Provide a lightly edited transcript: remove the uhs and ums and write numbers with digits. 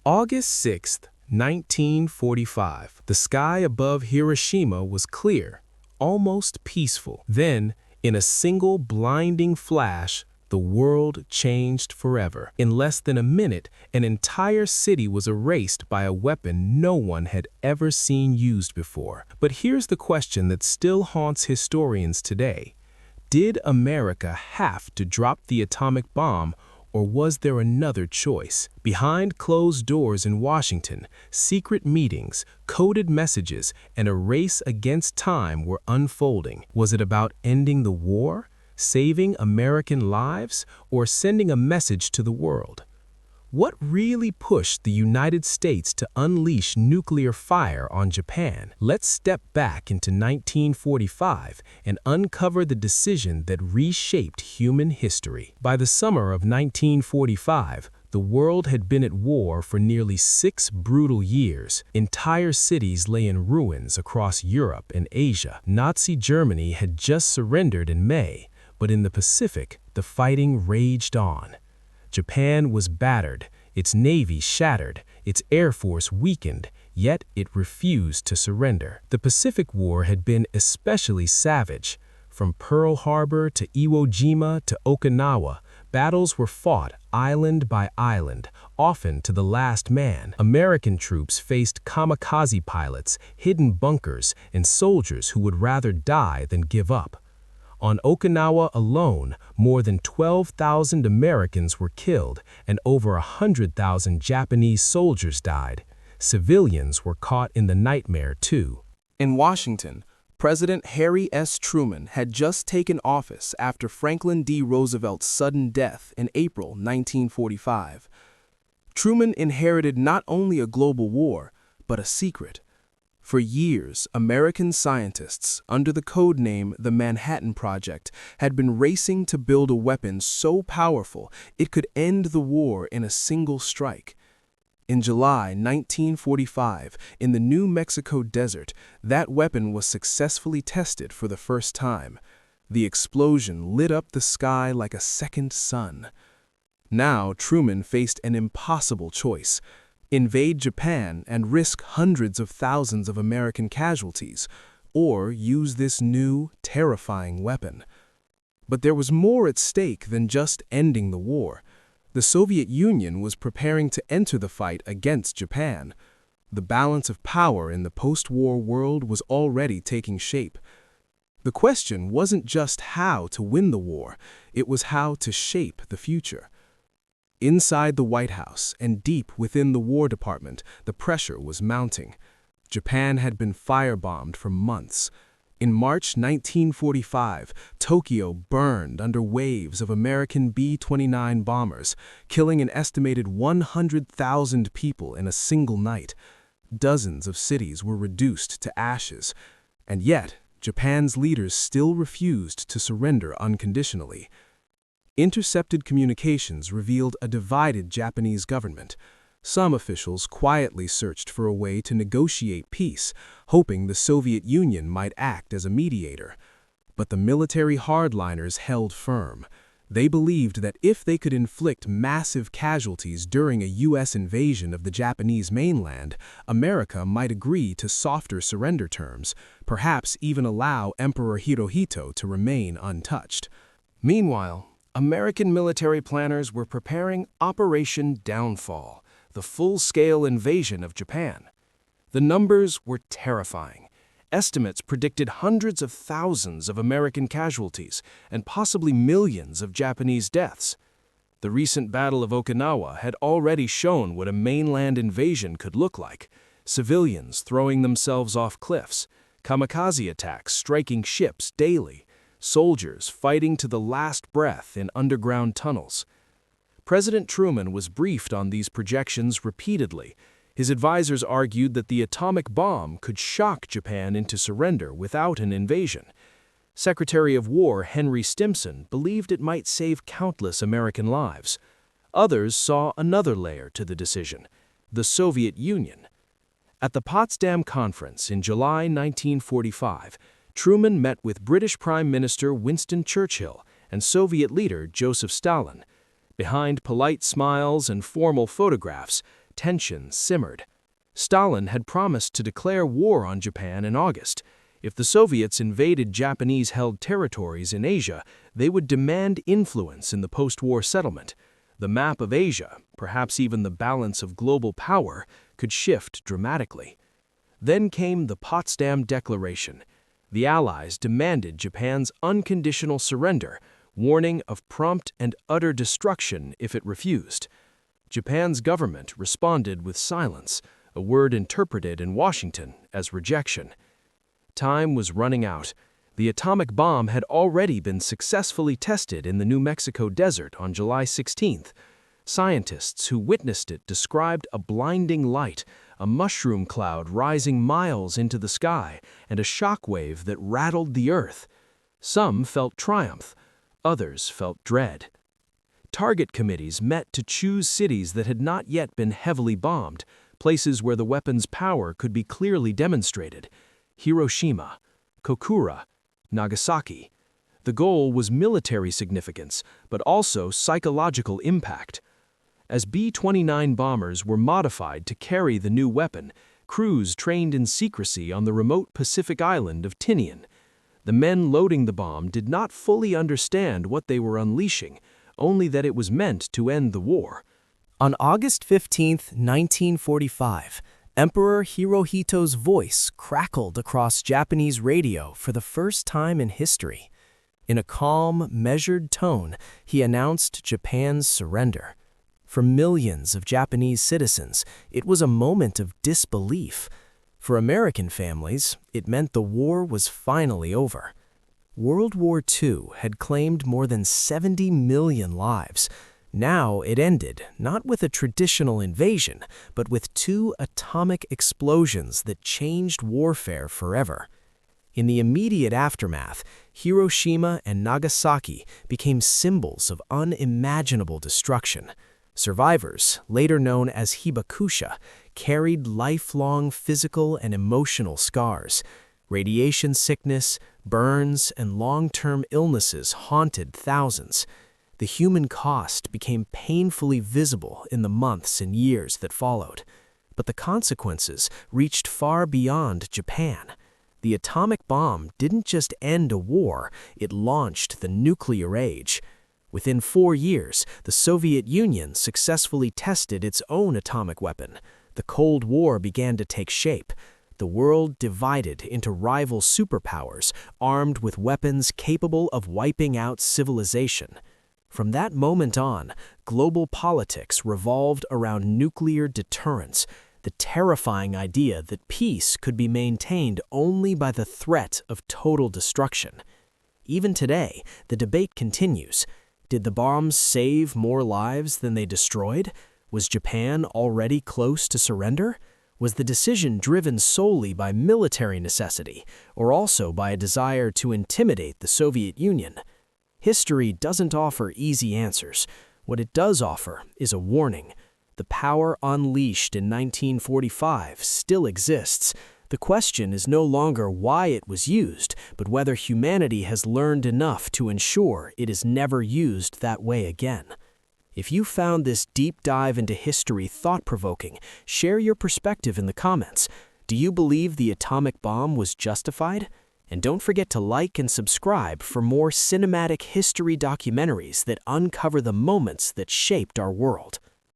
August 6, 1945. The sky above Hiroshima was clear, almost peaceful. Then, in a single blinding flash, the world changed forever. In less than a minute, an entire city was erased by a weapon no one had ever seen used before. But here's the question that still haunts historians today. Did America have to drop the atomic bomb, or was there another choice? Behind closed doors in Washington, secret meetings, coded messages, and a race against time were unfolding. Was it about ending the war, saving American lives, or sending a message to the world? What really pushed the United States to unleash nuclear fire on Japan? Let's step back into 1945 and uncover the decision that reshaped human history. By the summer of 1945, the world had been at war for nearly 6 brutal years. Entire cities lay in ruins across Europe and Asia. Nazi Germany had just surrendered in May, but in the Pacific, the fighting raged on. Japan was battered, its navy shattered, its air force weakened, yet it refused to surrender. The Pacific War had been especially savage. From Pearl Harbor to Iwo Jima to Okinawa, battles were fought island by island, often to the last man. American troops faced kamikaze pilots, hidden bunkers, and soldiers who would rather die than give up. On Okinawa alone, more than 12,000 Americans were killed and over 100,000 Japanese soldiers died. Civilians were caught in the nightmare too. In Washington, President Harry S. Truman had just taken office after Franklin D. Roosevelt's sudden death in April 1945. Truman inherited not only a global war, but a secret. For years, American scientists, under the code name the Manhattan Project, had been racing to build a weapon so powerful it could end the war in a single strike. In July 1945, in the New Mexico desert, that weapon was successfully tested for the first time. The explosion lit up the sky like a second sun. Now Truman faced an impossible choice: invade Japan and risk hundreds of thousands of American casualties, or use this new, terrifying weapon. But there was more at stake than just ending the war. The Soviet Union was preparing to enter the fight against Japan. The balance of power in the post-war world was already taking shape. The question wasn't just how to win the war, it was how to shape the future. Inside the White House and deep within the War Department, the pressure was mounting. Japan had been firebombed for months. In March 1945, Tokyo burned under waves of American B-29 bombers, killing an estimated 100,000 people in a single night. Dozens of cities were reduced to ashes. And yet, Japan's leaders still refused to surrender unconditionally. Intercepted communications revealed a divided Japanese government. Some officials quietly searched for a way to negotiate peace, hoping the Soviet Union might act as a mediator. But the military hardliners held firm. They believed that if they could inflict massive casualties during a U.S. invasion of the Japanese mainland, America might agree to softer surrender terms, perhaps even allow Emperor Hirohito to remain untouched. Meanwhile, American military planners were preparing Operation Downfall, the full-scale invasion of Japan. The numbers were terrifying. Estimates predicted hundreds of thousands of American casualties and possibly millions of Japanese deaths. The recent Battle of Okinawa had already shown what a mainland invasion could look like: civilians throwing themselves off cliffs, kamikaze attacks striking ships daily, soldiers fighting to the last breath in underground tunnels. President Truman was briefed on these projections repeatedly. His advisors argued that the atomic bomb could shock Japan into surrender without an invasion. Secretary of War Henry Stimson believed it might save countless American lives. Others saw another layer to the decision: the Soviet Union. At the Potsdam Conference in July 1945, Truman met with British Prime Minister Winston Churchill and Soviet leader Joseph Stalin. Behind polite smiles and formal photographs, tension simmered. Stalin had promised to declare war on Japan in August. If the Soviets invaded Japanese-held territories in Asia, they would demand influence in the post-war settlement. The map of Asia, perhaps even the balance of global power, could shift dramatically. Then came the Potsdam Declaration. The Allies demanded Japan's unconditional surrender, warning of prompt and utter destruction if it refused. Japan's government responded with silence, a word interpreted in Washington as rejection. Time was running out. The atomic bomb had already been successfully tested in the New Mexico desert on July 16th. Scientists who witnessed it described a blinding light, a mushroom cloud rising miles into the sky, and a shockwave that rattled the earth. Some felt triumph, others felt dread. Target committees met to choose cities that had not yet been heavily bombed, places where the weapon's power could be clearly demonstrated. Hiroshima, Kokura, Nagasaki. The goal was military significance, but also psychological impact. As B-29 bombers were modified to carry the new weapon, crews trained in secrecy on the remote Pacific island of Tinian. The men loading the bomb did not fully understand what they were unleashing, only that it was meant to end the war. On August 15, 1945, Emperor Hirohito's voice crackled across Japanese radio for the first time in history. In a calm, measured tone, he announced Japan's surrender. For millions of Japanese citizens, it was a moment of disbelief. For American families, it meant the war was finally over. World War II had claimed more than 70 million lives. Now it ended, not with a traditional invasion, but with 2 atomic explosions that changed warfare forever. In the immediate aftermath, Hiroshima and Nagasaki became symbols of unimaginable destruction. Survivors, later known as hibakusha, carried lifelong physical and emotional scars. Radiation sickness, burns, and long-term illnesses haunted thousands. The human cost became painfully visible in the months and years that followed. But the consequences reached far beyond Japan. The atomic bomb didn't just end a war, it launched the nuclear age. Within 4 years, the Soviet Union successfully tested its own atomic weapon. The Cold War began to take shape. The world divided into rival superpowers, armed with weapons capable of wiping out civilization. From that moment on, global politics revolved around nuclear deterrence, the terrifying idea that peace could be maintained only by the threat of total destruction. Even today, the debate continues. Did the bombs save more lives than they destroyed? Was Japan already close to surrender? Was the decision driven solely by military necessity, or also by a desire to intimidate the Soviet Union? History doesn't offer easy answers. What it does offer is a warning. The power unleashed in 1945 still exists. The question is no longer why it was used, but whether humanity has learned enough to ensure it is never used that way again. If you found this deep dive into history thought-provoking, share your perspective in the comments. Do you believe the atomic bomb was justified? And don't forget to like and subscribe for more cinematic history documentaries that uncover the moments that shaped our world.